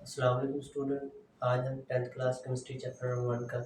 अस्सलाम वालेकुम स्टूडेंट। आज हम 10th class chemistry chapter number 1 का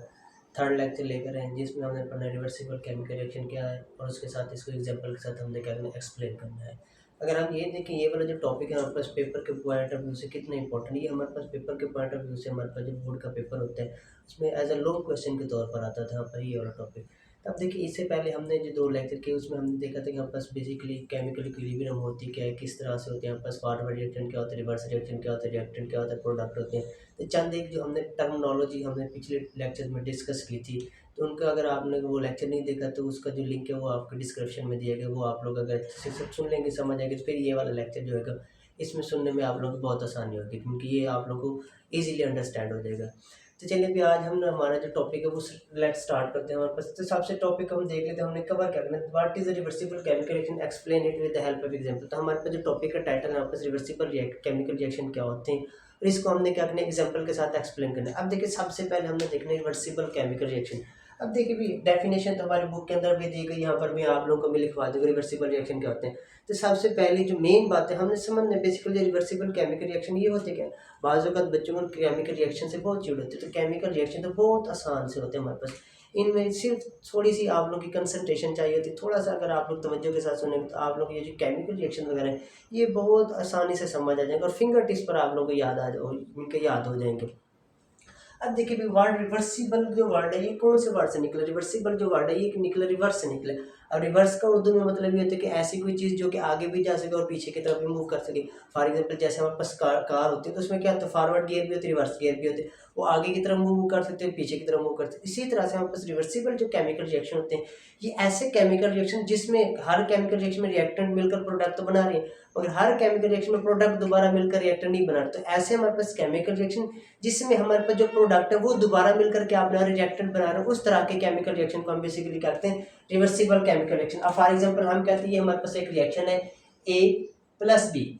थर्ड लेक्चर लेकर आए हैं, जिसमें हमने पढ़ना रिवर्सिबल केमिकल रिएक्शन क्या है और उसके साथ इसको एग्जांपल के साथ हमने क्या एक्सप्लेन करना है। अगर हम ये देखें, ये वाला जो टॉपिक है हमारे पास पेपर के पॉइंट ऑफ व्यू से कितना इंपॉर्टेंट, ये हमारे पास पेपर के पॉइंट ऑफ व्यू से हमारे पास जो बोर्ड का पेपर होता है उसमें एज अ लॉन्ग क्वेश्चन के तौर पर आता था हमारे ये वाला टॉपिक। अब देखिए, इससे पहले हमने जो 2 लेक्चर किए उसमें हमने देखा था कि हमारे पास बेसिकली केमिकल इक्विलिब्रियम होती क्या है, किस तरह से होते हैं, हमारे पास फॉरवर्ड रिएक्शन क्या होता है, रिवर्स रिएक्शन क्या होता है, रिएक्टेंट क्या होता है, प्रोडक्ट होते हैं। तो चंद एक जो हमने टर्मिनोलॉजी हमने पिछले लेक्चर में डिस्कस की थी, तो उनका अगर आपने वो लेक्चर नहीं देखा तो उसका जो लिंक है वो आपके डिस्क्रिप्शन में दिया गया, वो आप लोग अगर अच्छे से सब सुन लेंगे समझ आएगी, तो फिर ये वाला लेक्चर जो है इसमें सुनने में आप लोग को बहुत आसानी होगी, क्योंकि ये आप लोग को ईजिली अंडरस्टैंड हो जाएगा। तो चलिए भी आज हम हमारा जो टॉपिक है वो लेट्स स्टार्ट करते हैं। हमारे पास तो सबसे टॉपिक हम देख लेते हैं, हमने कवर करना है what is a reversible chemical reaction, explain it with the help of example. तो हमारे पास जो टॉपिक का टाइटल है हमारे पास रिवर्सिबल केमिकल रिएक्शन क्या होते हैं और इसको हमने क्या करना है एग्जांपल के साथ एक्सप्लेन करना है। अब देखिए, सबसे पहले हमने देखना है रिवर्सिबल केमिकल रिएक्शन। अब देखिए भी डेफिनेशन तो हमारे बुक के अंदर भी दी गई, यहाँ पर भी आप लोगों को मैं लिखवा दूंगा रिवर्सिबल रिएक्शन क्या होते हैं। तो सबसे पहली जो मेन बात है हमने समझना है, बेसिकली रिवर्सिबल केमिकल रिएक्शन ये होते क्या, बाज़ वक़्त बच्चों को केमिकल रिएक्शन से बहुत चिढ़ होती है, तो केमिकल रिएक्शन तो बहुत आसान से होते हैं हमारे पास। इनमें सिर्फ थोड़ी सी आप लोग की कंसंट्रेशन चाहिए होती है, थोड़ा सा अगर आप लोग तवज्जो के साथ सुनेंगे तो आप लोग ये जो केमिकल रिएक्शन वगैरह है ये बहुत आसानी से समझ आ जाएंगे और फिंगर टिप्स पर आप लोगों को याद हो जाएंगे। अब देखिए भी वर्ड रिवर्सिबल जो वर्ड है ये कौन से वर्ड से निकला, रिवर्सिबल जो वर्ड है ये निकला रिवर्स से निकला। अब रिवर्स का उर्दू में मतलब ये होता है कि ऐसी कोई चीज़ जो कि आगे भी जा सके और पीछे की तरफ भी मूव कर सके। फॉर एग्जांपल जैसे हमारे पास कार होती है तो उसमें क्या होता है, फॉरवर्ड गियर भी होती है, रिवर्स गियर भी होते हैं। वो आगे की तरफ मूव कर सकते हैं, पीछे की तरफ मूव कर सकते हैं। इसी तरह से हमारे पास रिवर्सिबल जो केमिकल रिएक्शन होते हैं ये ऐसे केमिकल रिएक्शन जिसमें हर केमिकल रिएक्शन में रिएक्टेंट मिलकर प्रोडक्ट तो बना रहे हैं, मगर हर केमिकल रिएक्शन में प्रोडक्ट दोबारा मिलकर रिएक्टेंट नहीं बना रहे। तो ऐसे हमारे पास केमिकल रिएक्शन जिसमें हमारे पास जो प्रोडक्ट है वो दोबारा मिलकर के अपना रिएक्टेंट बना रहे हैं, उस तरह के केमिकल रिएक्शन को हम बेसिकली कहते हैं रिवर्सिबल केमिकल रिएक्शन। अब फॉर एग्जांपल हम कहते हैं ये हमारे पास एक रिएक्शन है ए प्लस बी,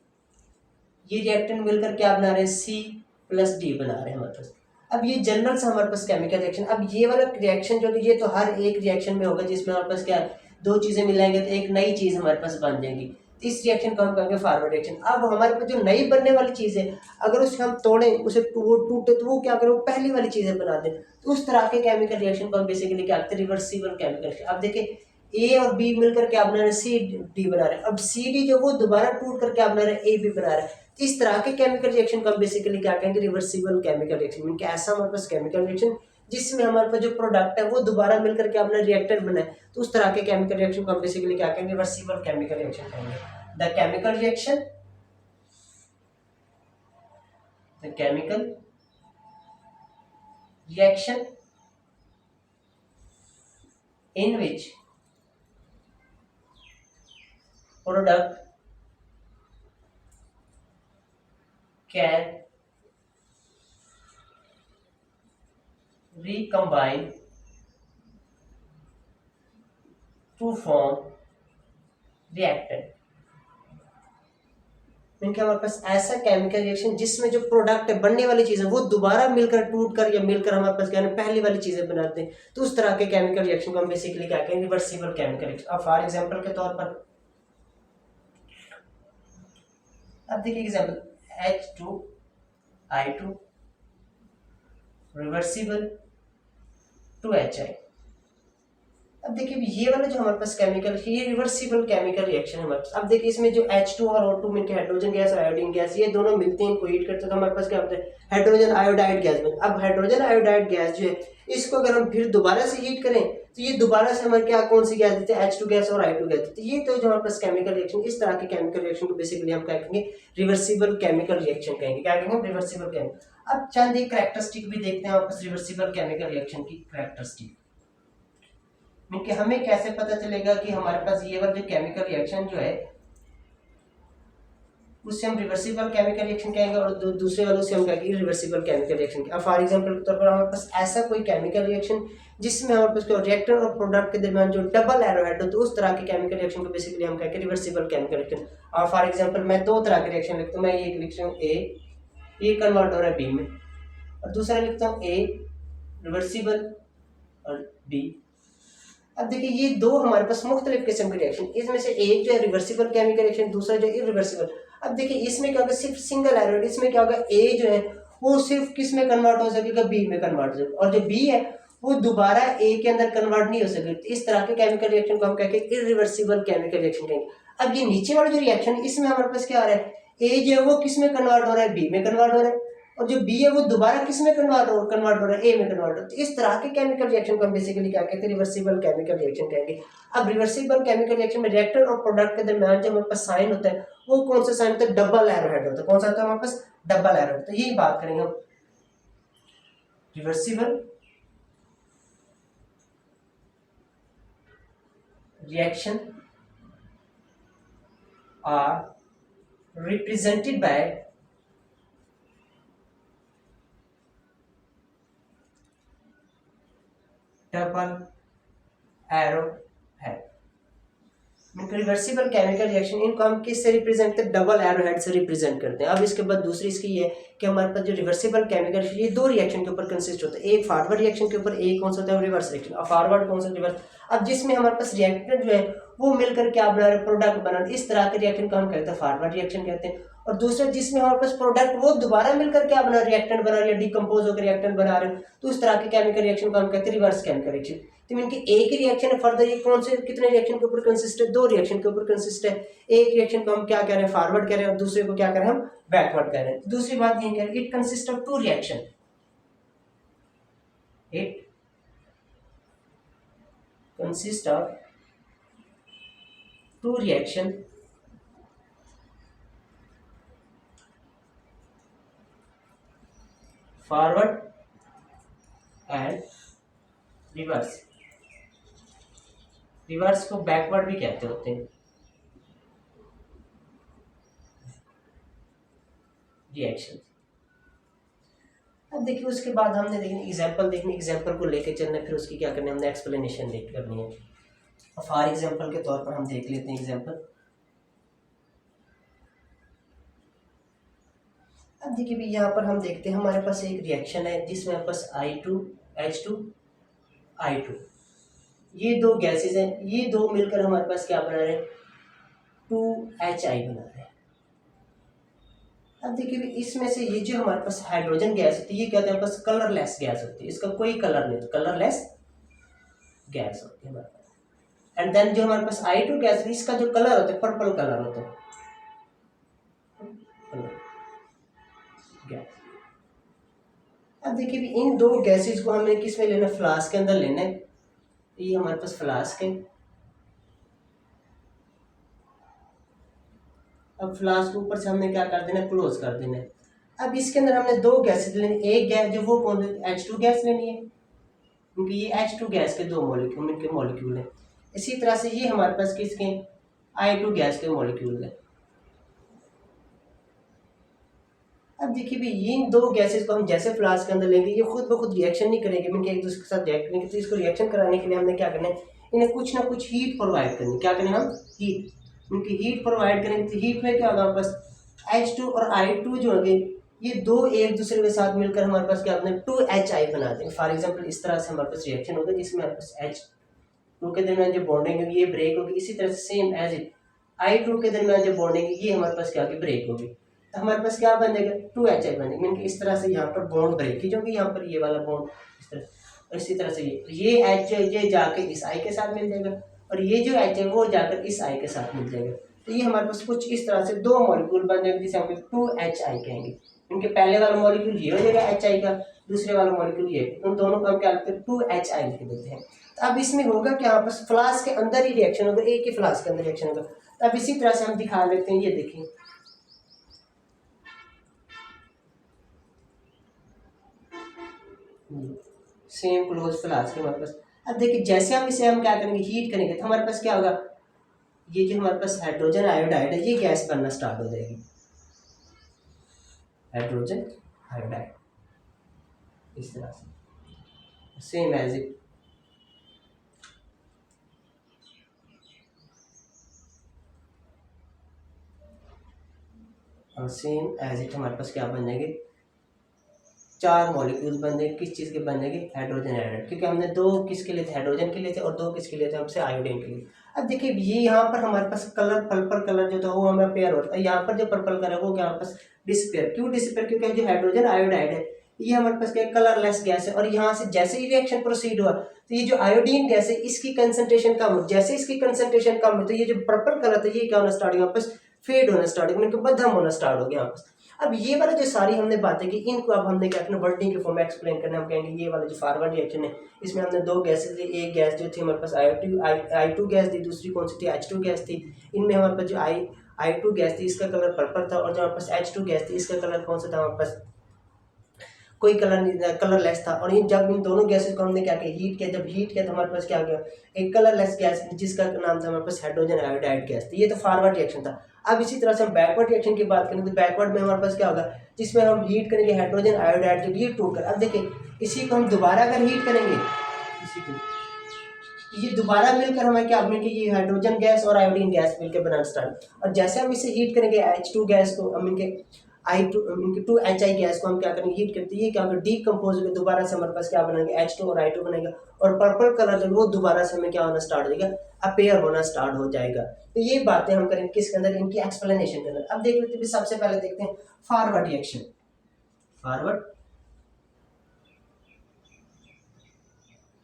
ये रिएक्टेंट मिलकर क्या बना रहे हैं, सी प्लस डी बना रहे हैं हमारे पास। अब ये जनरल से हमारे पास केमिकल रिएक्शन, अब ये वाला रिएक्शन जो ये तो हर एक रिएक्शन में होगा जिसमें हमारे पास क्या है, दो चीजें मिलाएंगे तो एक नई चीज हमारे पास बन जाएगी। इस रिएक्शन को हम कहेंगे फॉरवर्ड रिएक्शन। अब हमारे पास जो नई बनने वाली चीज है अगर उसे हम तोड़ें, उसे वो टूटे तो वो क्या करें, वो पहली वाली चीजें बना दें। तो उस तरह के केमिकल रिएक्शन को हम बेसिकली क्या कहते हैं, रिवर्सिबल केमिकल रिएक्शन। अब देखिए ए और बी मिलकर क्या बना रहे हैं, सी डी बना रहे हैं। अब सी डी जो वो दोबारा टूट कर क्या बना रहे हैं, ए बी बना रहे हैं। इस तरह के केमिकल रिएक्शन को हम बेसिकली क्या कहेंगे, रिवर्सिबल केमिकल रिएक्शन। मीन ऐसा हमारे पास केमिकल रिएक्शन जिसमें हमारे पास जो प्रोडक्ट है वो दोबारा मिलकर के अपना रिएक्टर बनाए, तो उस तरह के केमिकल रिएक्शन को हम बेसिकली क्या कहेंगे, रिवर्सिबल केमिकल रिएक्शन कहेंगे। The chemical reaction, the chemical reaction in which product can recombine to form reactant। इनके हमारे पास ऐसा केमिकल रिएक्शन जिसमें जो प्रोडक्ट है, बनने वाली चीज़ है, वो दोबारा मिलकर टूट कर या मिलकर हमारे पास क्या है, पहली वाली चीज़ें बनाते हैं। तो उस तरह के केमिकल रिएक्शन को हम बेसिकली क्या कहेंगे, रिवर्सिबल केमिकल रिएक्शन। अब फॉर एग्जांपल के तौर पर अब देखिए example H2I2 reversible to HI। अब देखिए ये वाला जो हमारे पास केमिकल है ये रिवर्सिबल केमिकल रिएक्शन है हमारे पास। अब देखिए इसमें जो H2 और O2 मिलकर हाइड्रोजन गैस और आयोडीन गैस ये दोनों मिलते हैं, इनको हीट करते हैं तो हमारे पास क्या होता है, हाइड्रोजन आयोडाइड गैस बनती है। अब हाइड्रोजन आयोडाइड गैस जो है इसको अगर हम फिर दोबारा से हीट करें तो ये दोबारा से हमारे क्या कौन सी गैस देते हैं, H2 गैस और I2 गैस देते हैं। ये तो जो हमारे पास केमिकल रिएक्शन, इस तरह के केमिकल रिएक्शन को बेसिकली हम क्या कहेंगे, रिवर्सिबल केमिकल रिएक्शन कहेंगे। क्या कहेंगे, रिवर्सिबल केमिकल। अब चंद एक कैरेक्टरिस्टिक भी देखते हैं हमारे पास रिवर्सिबल केमिकल रिएक्शन की कैरेक्टरिस्टिक। कि हमें कैसे पता चलेगा कि हमारे पास ये वाला जो केमिकल रिएक्शन जो है उससे हम रिवर्सिबल केमिकल रिएक्शन कहेंगे और दूसरे वालों से हम कहेंगे रिवर्सिबल केमिकल रिएक्शन। अब फॉर एग्जांपल के तौर पर हमारे पास ऐसा कोई केमिकल रिएक्शन जिसमें हमारे पास रिएक्टर और प्रोडक्ट के दरमियान जो डबल एरो हेड हो, तो उस तरह के केमिकल रिएक्शन को बेसिकली हम कहेंगे रिवर्सिबल केमिकल रिएक्शन। और फॉर एग्जांपल मैं दो तरह के रिएक्शन लिखता हूँ, मैं एक लिखता हूँ ए कन्वर्ट हो रहा है बी में, और दूसरा लिखता हूँ ए रिवर्सिबल और बी। अब देखिए ये दो हमारे पास मुख्तलिफ किस्म के रिएक्शन, इसमें से एक जो है रिवर्सिबल केमिकल रिएक्शन, दूसरा जो है इरिवर्सिबल। अब देखिए इसमें क्या होगा, सिर्फ सिंगल एरो, इसमें क्या होगा, ए जो है वो सिर्फ किस में कन्वर्ट हो सकेगा, बी में कन्वर्ट हो सकेगा, और जो बी है वो दोबारा ए के अंदर कन्वर्ट नहीं हो सकेगा। इस तरह के केमिकल रिएक्शन को हम कहेंगे इरिवर्सिबल केमिकल रिएक्शन कहेंगे। अब ये नीचे वाला जो रिएक्शन है इसमें हमारे पास क्या आ रहा है, ए जो है वो किस में कन्वर्ट हो रहा है, बी में कन्वर्ट हो रहा है, और जो बी है वो दोबारा किस में कन्वर्ट हो रहा है, ए में कन्वर्ट हो रहा है। तो इस तरह के केमिकल रिएक्शन को हम बेसिकली क्या कहते हैं, रिवर्सिबल केमिकल रिएक्शन कहेंगे। अब रिवर्सिबल केमिकल रिएक्शन में रिएक्टर और प्रोडक्ट के दरमियान जो हमारे पास साइन होता है वो कौन सा साइन होता है, डबल एरो हेड होता है। कौन सा होता है हमारे पास, डबल एरो। तो यही बात करेंगे हम, reversible reaction are represented by double arrow head। Reversible chemical reaction इनको हम किससे रिप्रेजेंट करते हैं, डबल एरो हेड से रिप्रेजेंट करते हैं। अब इसके बाद दूसरी इसकी ये है कि हमारे पास जो रिवर्सिबल केमिकल ये दो रिएक्शन के ऊपर कंसिस्ट होता है, एक फॉरवर्ड रिएक्शन के ऊपर, एक कौन सा होता है, रिवर्स रिएक्शन। अब फॉरवर्ड कौन सा, रिवर्स। अब जिसमें हमारे पास रिएक्टेंट जो है वो मिलकर क्या बना रहे, प्रोडक्ट बना रहे, इस तरह के रिएक्शन को हम कहते हैं फॉरवर्ड रिएक्शन कहते हैं। और दूसरा जिसमें हमारे पास प्रोडक्ट वो दोबारा मिलकर क्या बना, रिएक्टेंट बना रहे, डिकम्पोज होकर रिएक्टेंट बना रहे हैं, तो उस तरह के केमिकल रिएक्शन को हम कहते हैं रिवर्स केमिकल रिएक्शन। तो इनकी एक ही रिएक्शन है, फर्दर ये कौन से कितने रिएक्शन के ऊपर कंसिस्ट है, दो रिएक्शन के ऊपर कंसिस्ट है। एक रिएक्शन को हम क्या कह रहे हैं, फॉरवर्ड कह रहे हैं, और दूसरे को क्या कह रहे हैं, हम बैकवर्ड कह रहे हैं। दूसरी बात ये कह रहे हैं, it consist of two reaction, it consist of two reaction forward and reverse. Reverse को बैकवर्ड भी कहते होते हैं, रिएक्शन। अब देखिए उसके बाद हमने देखने एग्जांपल देखने, एग्जांपल को लेके चलना, फिर उसकी क्या करनी है, हमने एक्सप्लेनेशन देख करनी है। फॉर एग्जांपल के तौर पर हम देख लेते हैं एग्जांपल। अब देखिए भी यहाँ पर हम देखते हैं हमारे पास एक रिएक्शन है जिसमें हमारे पास I2H2I2 ये दो गैसेज हैं, ये दो मिलकर हमारे पास क्या बना रहे हैं, 2HI बना रहे हैं। अब देखिए भी इसमें से ये जो हमारे पास हाइड्रोजन गैस होती है ये कहते हैं हमारे पास कलरलेस गैस होती है, इसका कोई कलर नहीं, तो कलरलेस गैस होती है हमारे पास। एंड देन जो हमारे पास I2 गैस है इसका जो कलर होता है पर्पल कलर होता है, गैस। अब देखिए भी इन दो गैसेज को हमें किस में लेना, फ्लास्क के अंदर लेना है। ये हमारे पास फ्लास्क है। अब फ्लास्क के ऊपर से हमने क्या कर देना, क्लोज कर देना है। अब इसके अंदर हमने दो गैसेज लेनी, एक गैस जो वो कौन सी H2 गैस लेनी है, क्योंकि ये H2 गैस के दो मॉलिक्यूल इनके मॉलिक्यूल है। इसी तरह से ये हमारे पास किसके, I2 गैस के मॉलिक्यूल है। अब देखिए भी इन दो गैसेस को हम जैसे फ्लास्क के अंदर लेंगे ये खुद ब खुद रिएक्शन नहीं करेंगे, मिलकर एक दूसरे के साथ रिएक्ट करेंगे। तो इसको रिएक्शन कराने के लिए हमने क्या करना है, इन्हें कुछ ना कुछ हीट प्रोवाइड करनी। क्या करें हम, हीट, उनकी हीट प्रोवाइड करेंगे। तो हीट में क्या होगा, हमारे पास H2 और I2 जो होंगे ये दो एक दूसरे के साथ मिलकर हमारे पास क्या होता है, 2HI बना देंगे। फॉर एग्जाम्पल इस तरह से हमारे पास रिएक्शन होगा जिसमें हमारे पास H2 के दरमियान जो बॉन्डिंग होगी ये ब्रेक होगी। इसी तरह से सेम एज इट I2 के दरमियान जो बॉन्डिंग ये हमारे पास क्या होगी, ब्रेक होगी। तो हमारे पास क्या बन जाएगा, 2HI बन जाएगा। मीन इस तरह से यहाँ पर बॉन्ड ब्रेक की जाएगी, यहाँ पर ये वाला बॉन्ड इस तरह, और इसी तरह से ये H ये जाके इस I के साथ मिल जाएगा, और ये जो H है वो जाकर इस I के साथ मिल जाएगा। तो ये हमारे पास कुछ इस तरह से दो मॉलिक्यूल बन जाएंगे जिसे हम 2HI कहेंगे। इनके पहले वाला मॉलिक्यूल ये हो जाएगा HI का, दूसरे वाला मॉलिक्यूल ये, उन दोनों को हम क्या लिखते हैं, 2HI लिख देते हैं। तो अब इसमें होगा क्या, यहाँ पर फ्लास्क के अंदर ही रिएक्शन होगा, एक ही फ्लास्क के अंदर रिएक्शन होगा। तो अब इसी तरह से हम दिखा लेते हैं, ये देखिए सेम क्लोज फ्लास्क हमारे पास। अब देखिए जैसे हम इसे हम क्या करेंगे, हीट करेंगे तो हमारे पास क्या होगा, ये जो हमारे पास हाइड्रोजन आयोडाइड है ये गैस बनना स्टार्ट हो जाएगी, हाइड्रोजन आयोडाइड इस तरह से सेम एज इट। और सेम एज इट हमारे पास क्या बन जाएंगे, चार मॉलिक्यूल्स बन जाएंगे। किस चीज़ के बन जाएंगे, हाइड्रोजन आयोडाइड, क्योंकि हमने दो किसके लिए थे, हाइड्रोजन के लिए थे, और दो किसके लिए थे, हमसे आयोडीन के लिए। अब देखिए ये यहाँ पर हमारे पास कलर, पर्पल कलर जो था वो हमें पेयर हो रहा है, यहाँ पर जो पर्पल कलर है वो क्या हमारे पास डिसपेयर, क्यों डिसपेयर, क्योंकि जो हाइड्रोजन आयोडाइड है ये हमारे पास क्या कलरलेस गैस है, और यहाँ से जैसे ही रिएक्शन प्रोसीड हुआ तो ये जो आयोडीन गैस है इसकी कंसंट्रेशन कम हो, जैसे इसकी कंसंट्रेशन कम हो तो ये जो पर्पल कलर था ये क्या होना स्टार्ट हो गया, वापस फेड होना स्टार्ट हो गया, मतलब मध्यम होना स्टार्ट हो गया वापस। अब ये वाला जो सारी हमने बातें की इनको अब हमने क्या करना वर्डिंग के फॉर्म में एक्सप्लेन करना, हम कहेंगे ये वाला जो फॉरवर्ड रिएक्शन है इसमें हमने दो गैसेस ली, एक गैस जो थी हमारे पास आई टू गैस थी, दूसरी कौन सी थी H2 गैस थी। इनमें हमारे पास जो आई टू गैस थी इसका कलर पर्पल था, और जो हमारे पास H2 गैस थी इसका कलर कौन सा था, हमारे पास कोई कलर नहीं, कलरलेस था। और जब इन दोनों गैसेस को हमने क्या किया हीट किया, जब हीट किया तो हमारे पास क्या गया एक कलरलेस गैस जिसका नाम था हमारे पास हाइड्रोजन आयोडाइड गैस। तो ये तो फॉरवर्ड रिएक्शन था। अब इसी तरह से हम बैकवर्ड रिएक्शन की बात करें तो बैकवर्ड में हमारे पास क्या होगा, जिसमें हम हीट करेंगे हाइड्रोजन आयोडाइड जब ये टूट कर, अब देखिए इसी को हम दोबारा अगर हीट करेंगे, इसी को ये दोबारा मिलकर हमें क्या मिलकर ये हाइड्रोजन गैस और आयोडीन गैस मिलकर बनाना स्टार्ट, और जैसे हम इसे हीट करेंगे H2 गैस को, हम इनके इनके 2HI गैस को हम क्या करेंगे हीट करते हैं, ये क्या होगा डीकम्पोज होकर दोबारा से हमारे पास क्या बनेंगे H2 और I2 बनेगा, और पर्पल कलर जो वो दोबारा से हमें क्या होना स्टार्ट हो जाएगा, अपेयर होना स्टार्ट हो जाएगा। तो ये बातें हम करेंगे किसके अंदर, इनकी एक्सप्लेनेशन के अंदर। अब देख लेते हैं, सबसे पहले देखते हैं फॉरवर्ड रिएक्शन। फॉरवर्ड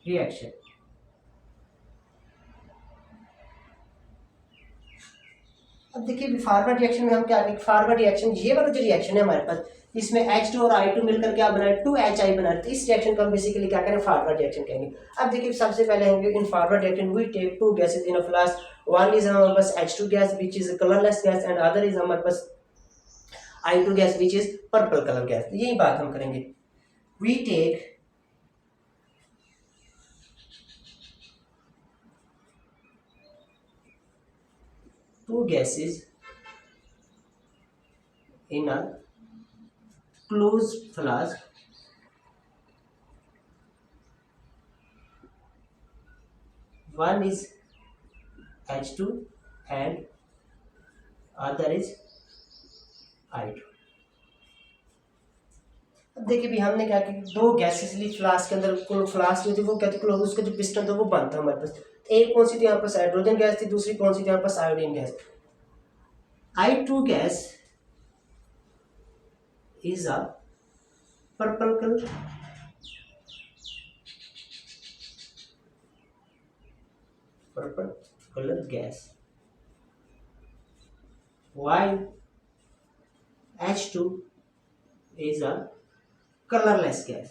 रिएक्शन, अब देखिए फॉरवर्ड रिएक्शन में हम क्या करेंगे, फॉरवर्ड रिएक्शन ये वाला जो रिएक्शन है हमारे पास इसमें H2 और I2 मिलकर क्या बना है 2HI बना है, तो इस रिएक्शन को हम बेसिकली क्या करें फॉरवर्ड रिएक्शन कहेंगे। अब देखिए सबसे पहले हम इन forward reaction we take two gases in a flask, one is हमारे पास H2 gas which is colourless gas and other is हमारे पास I2 gas which is purple colour gas. तो यही बात हम करेंगे, we take two gases in a closed flask, one is H2 and other is I2। अब देखिए भी हमने क्या किया, दो गैसेस ली फ्लास्क के अंदर, फ्लास्क जो थी वो क्या थी क्लोज, उसका जो पिस्टन था वो बंद था हमारे पास। एक कौन सी थी यहाँ पास हाइड्रोजन गैस थी, दूसरी कौन सी थी यहाँ पास iodine gas. I2 gas is a purple color gas, while H2 is a colorless gas।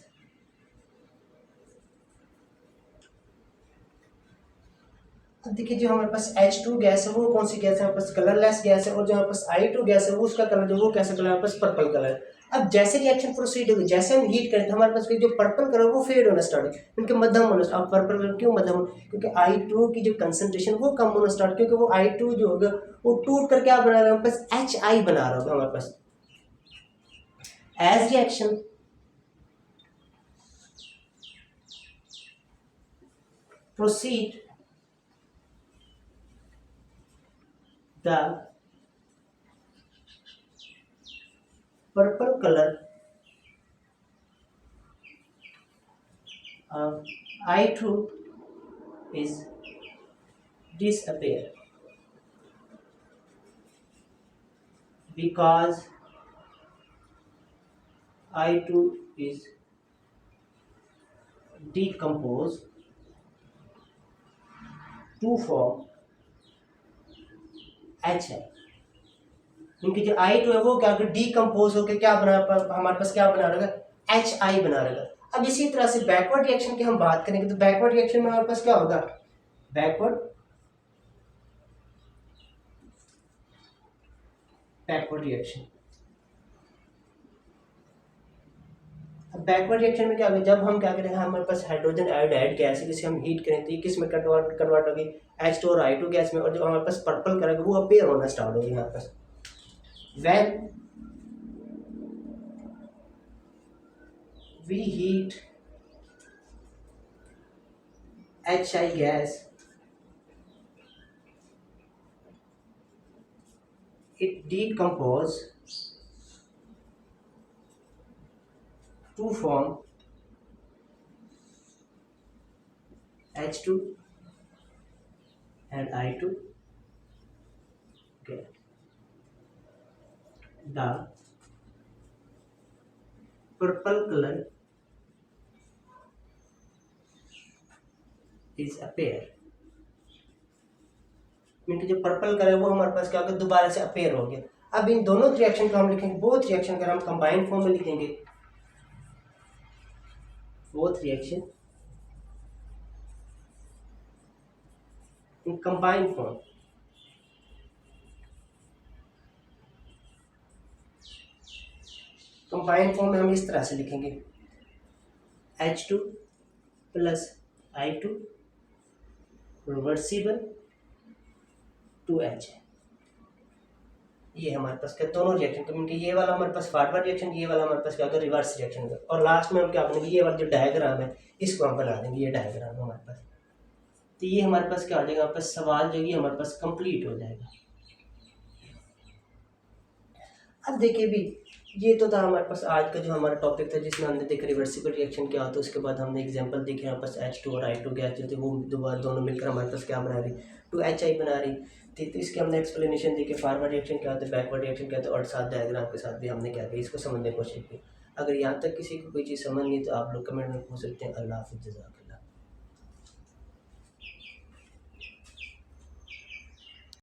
अब देखिए जो हमारे पास H2 गैस है वो कौन सी गैस है, हमारे पास कलरलेस गैस है, और जो हमारे पास I2 गैस है वो उसका कलर जो वो कैसा कलर है हमारे पास पर्पल कलर। अब जैसे रिएक्शन प्रोसीड होगी, जैसे हम हीट करें तो हमारे पास जो पर्पल कलर वो फेड होना स्टार्ट हो, क्योंकि मध्यम होना स्टार्ट। पर्पल कलर क्यों मध्यम हो, क्योंकि I2 की जो कंसंट्रेशन वो कम होना स्टार्ट, क्योंकि वो I2 जो होगा वो टूट कर क्या बना रहा है हमारे पास HI बना रहा होगा हमारे पास। As reaction proceed, the purple color of I2 is disappear, because I2 is decomposed to form HI, क्योंकि जो I2 है वो क्या डीकम्पोज होकर क्या बना हमारे पास क्या बना रहेगा HI बना रहेगा। अब इसी तरह से बैकवर्ड रिएक्शन की हम बात करेंगे तो बैकवर्ड रिएक्शन में हमारे पास क्या होगा, बैकवर्ड रिएक्शन। अब बैकवर्ड रिएक्शन में क्या होगा, जब हम क्या करेंगे हमारे पास हाइड्रोजन आयोडाइड गैस है जिसे हम हीट करें तो ये किस में कन्वर्ट होगी H2 और I2 गैस में, और जो हमारे पास पर्पल करेगा वो अपेयर होना स्टार्ट होगी यहाँ पास। when we heat HI gas, it decomposes to form H2 and I2 get the purple color is appear, mean जो पर्पल कलर है वो हमारे पास क्या होगा, दोबारा से अपेयर हो गया। अब इन दोनों रिएक्शन को हम लिखेंगे, बोथ रिएक्शन अगर हम कंबाइंड फॉर्म में लिखेंगे, both reaction in combined form, combined form में हम इस तरह से लिखेंगे H2 plus I2 reversible 2H। ये हमारे पास क्या, दोनों रिएक्शन क्योंकि ये वाला हमारे पास फॉरवर्ड रिएक्शन, ये वाला हमारे पास क्या होगा, रिवर्स रिएक्शन होगा। और लास्ट में हम क्या करेंगे, ये वाला जो डायग्राम है इसको हम बना देंगे, ये डायग्राम है हमारे पास। तो ये हमारे पास क्या हो जाएगा, हमारे पास सवाल जो ये हमारे पास कंप्लीट हो जाएगा। अब देखिए भी, ये तो था हमारे पास आज का जो हमारा टॉपिक था, जिसमें हमने देखा रिवर्सिबल रिएक्शन क्या होता है। उसके बाद हमने एग्जांपल देखे, हमारे पास H2 और I2 गैस जो थे वो दोनों मिलकर हमारे पास क्या बना रही, 2HI बना रही थी। तो इसके हमने एक्सप्लेनेशन दी कि फॉरवर्ड रिएक्शन क्या होता है, बैकवर्ड रिएक्शन क्या होता है, और साथ डायग्राम के साथ भी हमने क्या किया, इसको समझने की कोशिश की। अगर यहाँ तक किसी को कोई चीज़ समझ नहीं तो आप लोग कमेंट में पूछ सकते हैं। अल्लाह हाफ़िज़।